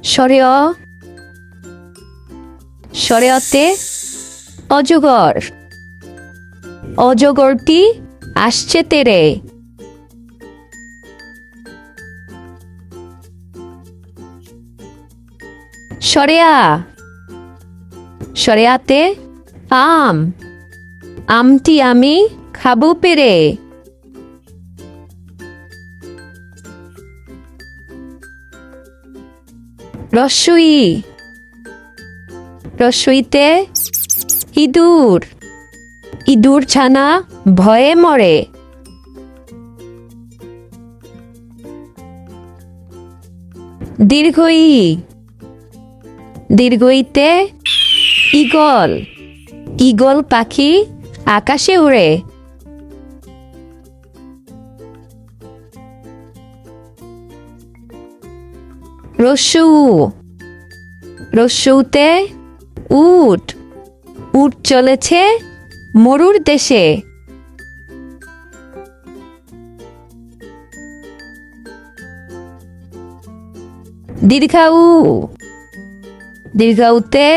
স্বরে অ, স্বরে অতে অজগর, অজগরটি আসছে তেরে। স্বরে আ, স্বরে আতে আম, আমটি আমি খাবো পেরে। রস্বই, রস্বইতে ইঁদুর, ইঁদুর ছানা ভয়ে মরে। দীর্ঘই, দীর্ঘইতে ঈগল, ঈগল পাখি আকাশে উড়ে। রস্যু, রস্যুতে উট, উট চলেছে মরুর দেশে। দীর্ঘাউ, দীর্ঘাউতে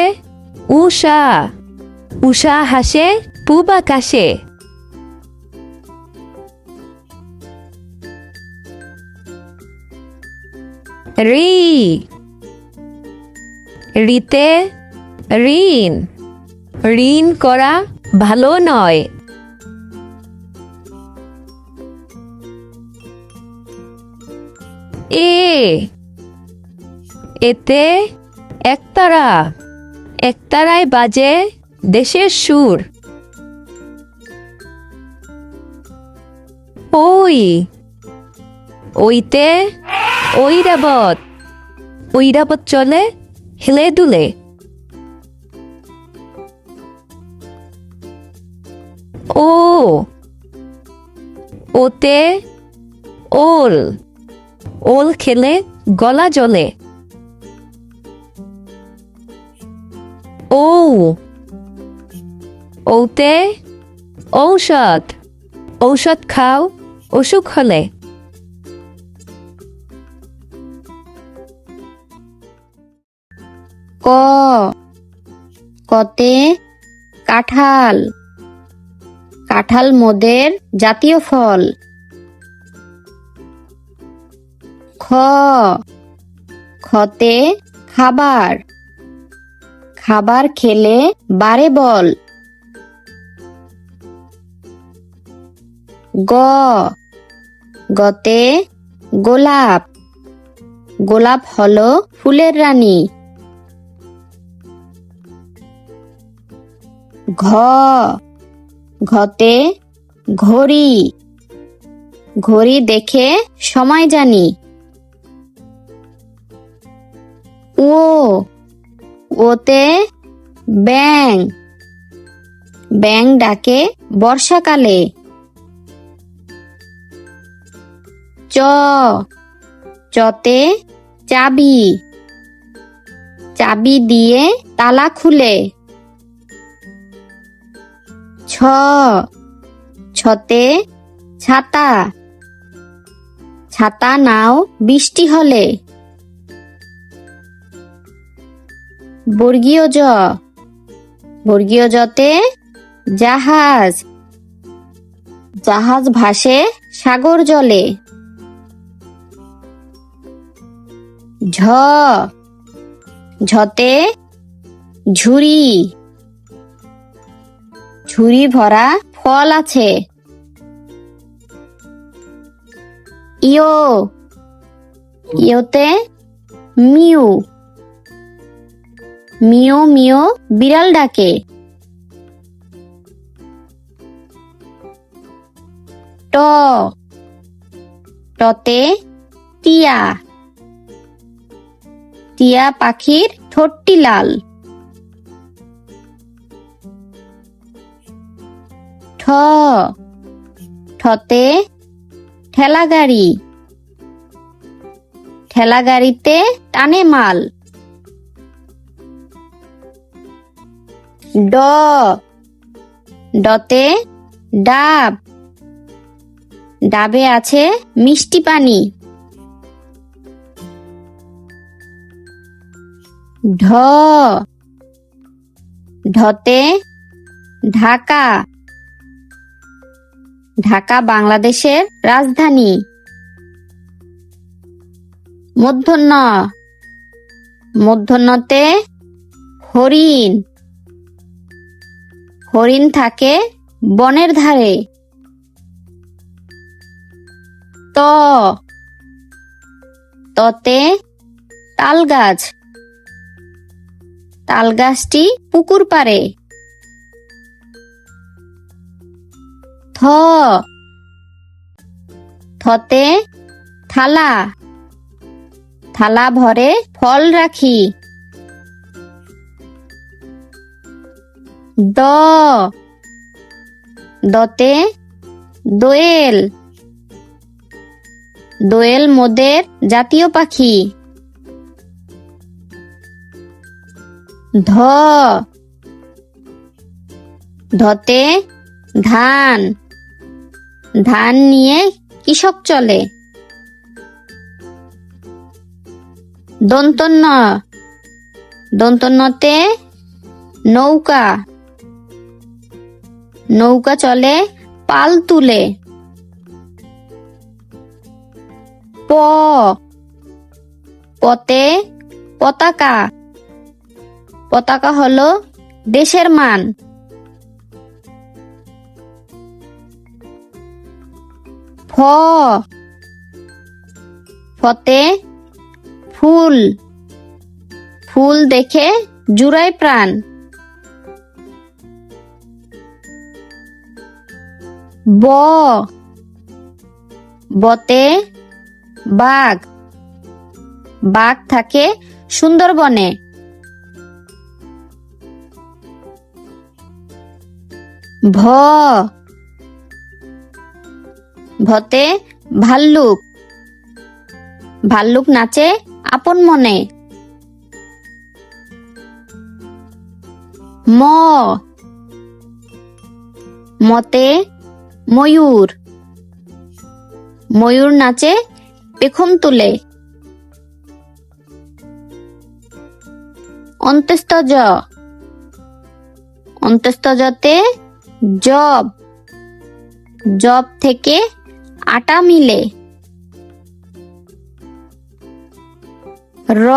উষা, উষা হাসে পূব আকাশে। রি, রিতে ঋণ, ঋণ করা ভালো নয়। এ, এতে একতারা, একতারায় বাজে দেশের সুর। ওই, ওইতে ঐরাবত, ঐরাবত চলে হেলে দুলে। ও, ওতে ওল, ওল খেলে গলা জ্বলে। ও, ওতে ঔষধ, ঔষধ খাও অসুখ হলে। ক, কতে কাঁঠাল, কাঁঠাল মোদের জাতীয় ফল। খ, খতে খাবার, খাবার খেলে বাড়ে বল। গ, গতে গোলাপ, গোলাপ হলো ফুলের রানী। ঘ, ঘতে ঘড়ি, ঘড়ি দেখে সময় জানি। ও, ওতে ব্যাঙ, ব্যাঙ ডাকে বর্ষাকালে। চ, চতে চাবি, চাবি দিয়ে তালা খুলে। ছ, ছতে ছাতা, ছাতা নাও বৃষ্টি হলে। বর্গীয় জ, বর্গীয় জতে জাহাজ, জাহাজ ভাসে সাগর জলে। ঝ, ঝতে ঝুড়ি, ঝুড়ি ভরা ফল আছে। ইয়ো, ইয়োতে মিউ, মিও মিও বিড়াল ডাকে। ট, টতে টিয়া, টিয়া পাখির ঠোঁটটি লাল। ঠ, ঠতে ঠেলা গাড়ি, ঠেলা গাড়িতে টানে মাল। ড, ডতে ডাব, ডাবে আছে মিষ্টি পানি। ঢ ঢতে ঢাকা। ঢাকা বাংলাদেশের রাজধানী। মূর্ধন্য মূর্ধন্যতে হরিণ। হরিণ থাকে বনের ধারে। ত ততে তাল গাছ। তাল গাছটি পুকুর পাড়ে। থ থতে থালা। থালা ভরে ফল রাখি। দ দতে দোয়েল। দোয়েল মোদের জাতীয় পাখি। ধ ধতে ধান। ধান নিয়ে কৃষক চলে। দন্তন্য দন্তন্যতে নৌকা। নৌকা চলে পাল তুলে। প পতে পতাকা। পতাকা হলো দেশের মান। ফ ফতে ফুল। ফুল দেখে জুড়ায় প্রাণ। ব বতে বাঘ। বাঘ থাকে সুন্দরবনে। ভ ভতে ভাল্লুক। ভাল্লুক নাচে আপন মনে। ম মতে ময়ূর। ময়ূর নাচে পেখম তুলে। অন্ত্যেষ্ঠ জ অন্ত্যেষ্ঠজতে জব। জব থেকে আটা মিলে। র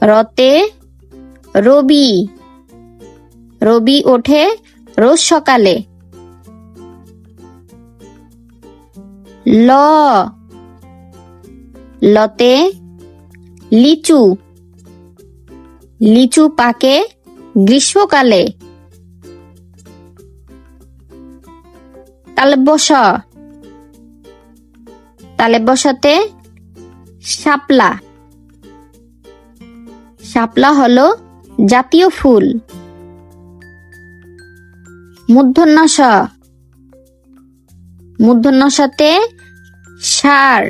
রতে রবি। রবি ওঠে রোজ সকালে। ল লতে লিচু। লিচু পাকে গ্রীষ্মকালে। তালব্যশ তালব্যশতে শাপলা। শাপলা হলো জাতীয় ফুল। মূর্ধন্য ষ মূর্ধন্য ষতে ষাঁড়।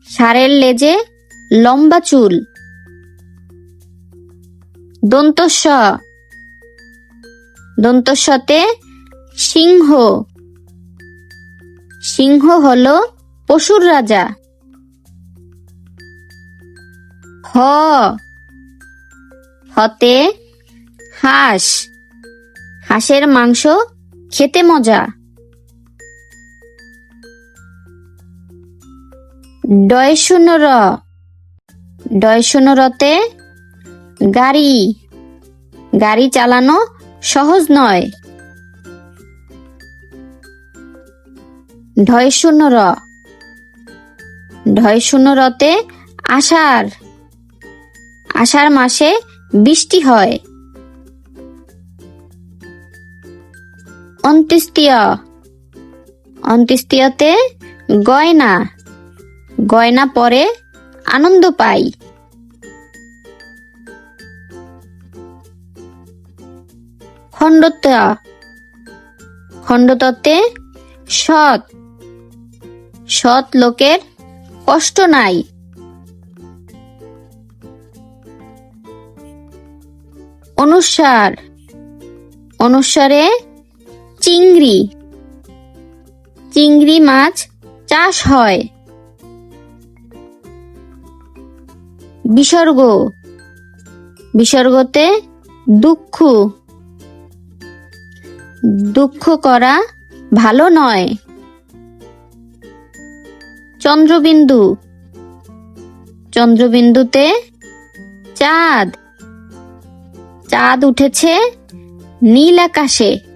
ষাঁড়ের লেজে লম্বা চুল। দন্তস্ব দন্তস্বতে সিংহ। সিংহ হলো পশুর রাজা। হ হতে হাঁস। হাঁসের মাংস খেতে মজা। ডয় শূন্য র ডয় শূন্য রতে গাড়ি। গাড়ি চালানো সহজ নয়। ঢয় শূন্য র ঢয় শূন্য রতে আষাঢ়। আষাঢ় মাসে বৃষ্টি হয়। অন্ত্যেষ্টিয় অন্ত্যেষ্টিয়তে গয়না। গয়না পরে আনন্দ পাই। খণ্ডত খণ্ডততে সৎ। সৎ লোকের কষ্ট নাই। অনুস্বার অনুস্বারে চিংড়ি। চিংড়ি মাছ চাষ হয়। বিসর্গ, বিসর্গতে দুঃখ, দুঃখ করা ভালো নয়। চন্দ্রবিন্দু, চন্দ্রবিন্দুতে চাঁদ, চাঁদ উঠেছে নীল আকাশে।